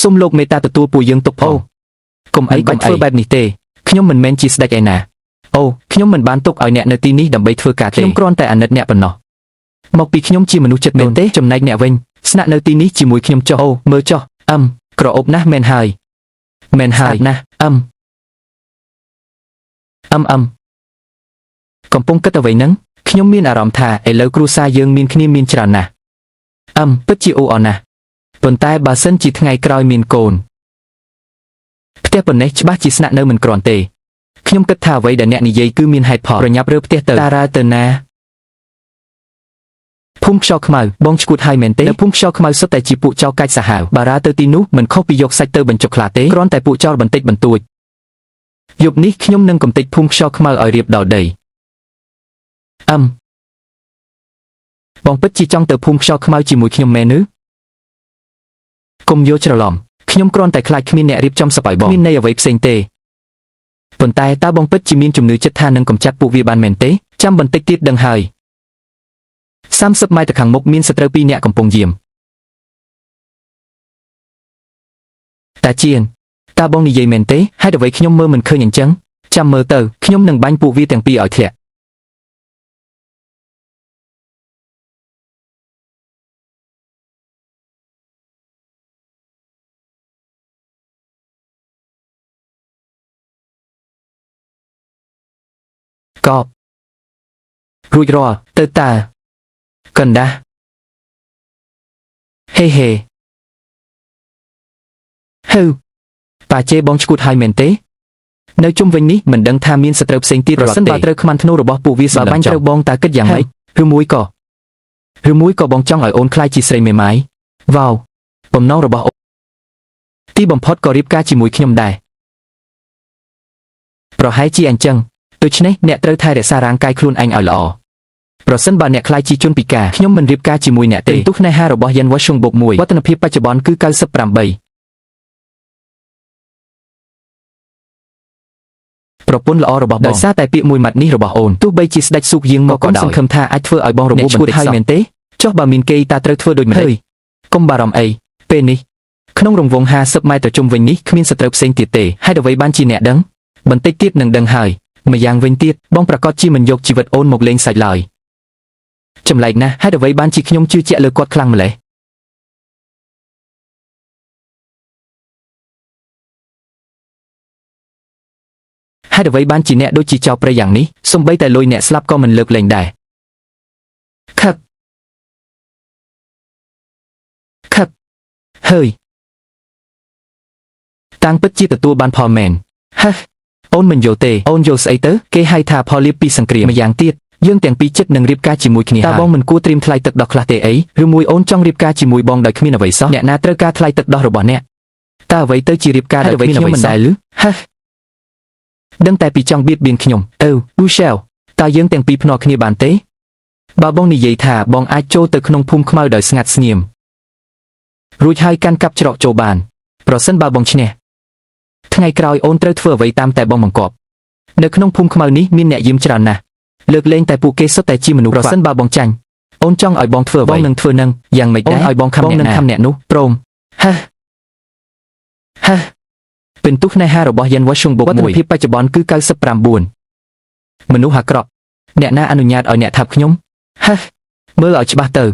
សូមលោកមេត្តាទទួលពួកយើងទុកផងកុំអីបាច់ធ្វើបែបនេះទេខ្ញុំមិនមែនជាស្ដេចឯណាអូខ្ញុំមិនបានទុកឲ្យអ្នកនៅទីនេះដើម្បីធ្វើការទេខ្ញុំគ្រាន់តែអាណិតអ្នកប៉ុណ្ណោះមកពីខ្ញុំជាមនុស្សចិត្តមែនទេចំណែកអ្នកវិញស្នាក់នៅទីនេះជាមួយខ្ញុំចុះអូមើលចុះក្រអូបណាស់មែនហើយណាកំពុងគិតអ្វីហ្នឹងខ្ញុំមានអារម្មណ៍ថាឥឡូវគ្រួសារយើងមានគ្នាមានច្រើនណាស់ពិតជាអូអណាស់ប៉ុន្តែបើសិនជាថ្ងៃក្រោយមានកូនផ្ទះប៉ុណ្ណេះច្បាស់ជាស្នាក់នៅមិនគ្រាន់ទេខ្ញុំគិតថាអ្វីដែលអ្នកនិយាយគឺមានហេតុផលប្រញាប់រើផ្ទះទៅតារាទៅណាភូមិខ្យល់ខ្មៅបងឈួតហើយមែនទេនៅភូមិខ្យល់ខ្មៅសុទ្ធតែជាពួកចៅកាច់សាហាវបារាទៅទីនោះមិនខុសពីយកសាច់ទៅបញ្ចុកខ្លាទេគ្រាន់តែពួកចោលបន្តិចបន្តួចយប់នេះខ្ញុំនឹងកំទេចភូមិខ្យល់ខ្មៅឲ្យរៀបដល់ដីបងពិតជាចង់ទៅភូមិខ្យល់ខ្មៅជាមួយខ្ញុំមែនឬកុំយល់ច្រឡំខ្ញុំគ្រាន់តែខ្លាចគ្មានអ្នករៀបចំសប្បាយបងមានន័យអ្វីផ្សេងទេប៉ុន្តែតើបងពិតជាមានជំនឿចិត្តថានឹងកម្ចាត់ពួកវាបានមែនទេចាំបន្តិចទៀតដឹងហើយ30ម៉ែត្រខាងមុខមានសត្រូវ2នាក់កំពុងយាមតាជៀនតើបងនិយាយមែនទេហេតុអ្វីខ្ញុំមើលមិនឃើញអញ្ចឹងចាំមើលទៅខ្ញុំនឹងបាញ់ពួកវាទាំងពីរឲ្យធ្លាក់កបរួចរាល់ទៅតើកណ្ដាស់ហេប៉ាជេបងឈួតហើយមែនទេនៅជុំវិញនេះមិនដឹងថាមានសត្រូវផ្សេងទៀតប្រសិនបើត្រូវខ្មាន់ធ្នូរបស់ពួកវាបាញ់ត្រូវបងតើគិតយ៉ាងម៉េចឬមួយក៏បងចង់ឲ្យអូនខ្លាចជាស្រីមេម៉ាយវ៉ាវបំណងរបស់អូនទីបំផុតក៏រៀបការជាមួយខ្ញុំដែរប្រហែលជាអញ្ចឹងដូច្នេះអ្នកត្រូវថែរក្សារាងកាយខ្លួនឯងឲ្យល្អប្រសិនបើអ្នកខ្លាចជាជនពិការខ្ញុំមិនរៀបការជាមួយអ្នកទេទោះស្នេហារបស់យ៉ាន់វ៉ាស៊ុងបូក1វឌ្ឍនភាពបច្ចុប្បន្នគឺ98ប្រពន្ធល្អរបស់បងដោយសារតែពាក្យមួយម៉ាត់នេះរបស់អូនទោះបីជាស្ដេចស៊ូកយាងមកក៏ដោយសង្ឃឹមថាអាចធ្វើឲ្យបងរបួសបន្តិចហើយមែនទេចុះបើមានគេតាត្រូវធ្វើដូចម្តេចកុំបារម្ភអីពេលនេះក្នុងរង្វង់50ម៉ែត្រជុំវិញនេះគ្មានសត្រូវផ្សេងទៀតទេហេតុអ្វីបានជាអ្នកដឹងបន្តិចទៀតនឹងដឹងហើយម្យ៉ាងវិញទៀតបងប្រកាសជាមិនយកជីវិតអូនមកលេងសាច់ឡើយចម្លែកណាស់ហេតុអ្វីបានជាខ្ញុំជឿជាក់លើគាត់ខ្លាំងម្ល៉េះហេតុអ្វីបានជាអ្នកដូចជាចោរព្រៃយ៉ាងនេះសូម្បីតែលុយអ្នកស្លាប់ក៏មិនលើកលែងដែរខឹកហើយតាំងពិតជាទទួលបានផលមែនអូនមិនយល់ទេអូនយល់ស្អីទៅគេហៅថាផលលាភពីសង្គ្រាមម្យ៉ាងទៀតយើងទាំងពីរចិត្តនឹងរៀបការជាមួយគ្នាតើបងមិនគួរត្រៀមថ្លៃទឹកដោះខ្លះទេអីឬមួយអូនចង់រៀបការជាមួយបងដោយគ្មានអ្វីសោះអ្នកណាត្រូវការថ្លៃទឹកដោះរបស់អ្នកតើអ្វីទៅជារៀបការដោយគ្មានអ្វីមិនដែរឬដឹងតែពីចង់បៀតបៀនខ្ញុំវូសែលតើយើងទាំងពីរភ្នាល់គ្នាបានទេបើបងនិយាយថាបងអាចចូលទៅក្នុងភូមិខ្មៅដោយស្ងាត់ស្ងៀមរួចហើយកាន់កាប់ច្រកចូលបានប្រសិនបើបងឈ្នះថ្ងៃក្រោយអូនត្រូវធ្វើអ្វីតាមតែបងបង្គាប់នៅក្នុងភូមិខ្មៅនេះមានអ្នកយាមច្រើនណាស់លើកលែងតែពួកគេសុទ្ធតែជាមនុស្សប្រសិនបើបងចាញ់អូនចង់ឲ្យបងធ្វើអ្វីបងនឹងធ្វើនឹងយ៉ាងម៉េចដែរឲ្យបងខំអ្នកនោះព្រមពិន្ទុស្នេហារបស់យ៉ាន់វ៉ាស៊ុងបូក1វឌ្ឍនភាពបច្ចុប្បន្នគឺ99មនុស្សអាក្រក់អ្នកណាអនុញ្ញាតឲ្យអ្នកថាបខ្ញុំមើលឲ្យច្បាស់ទៅ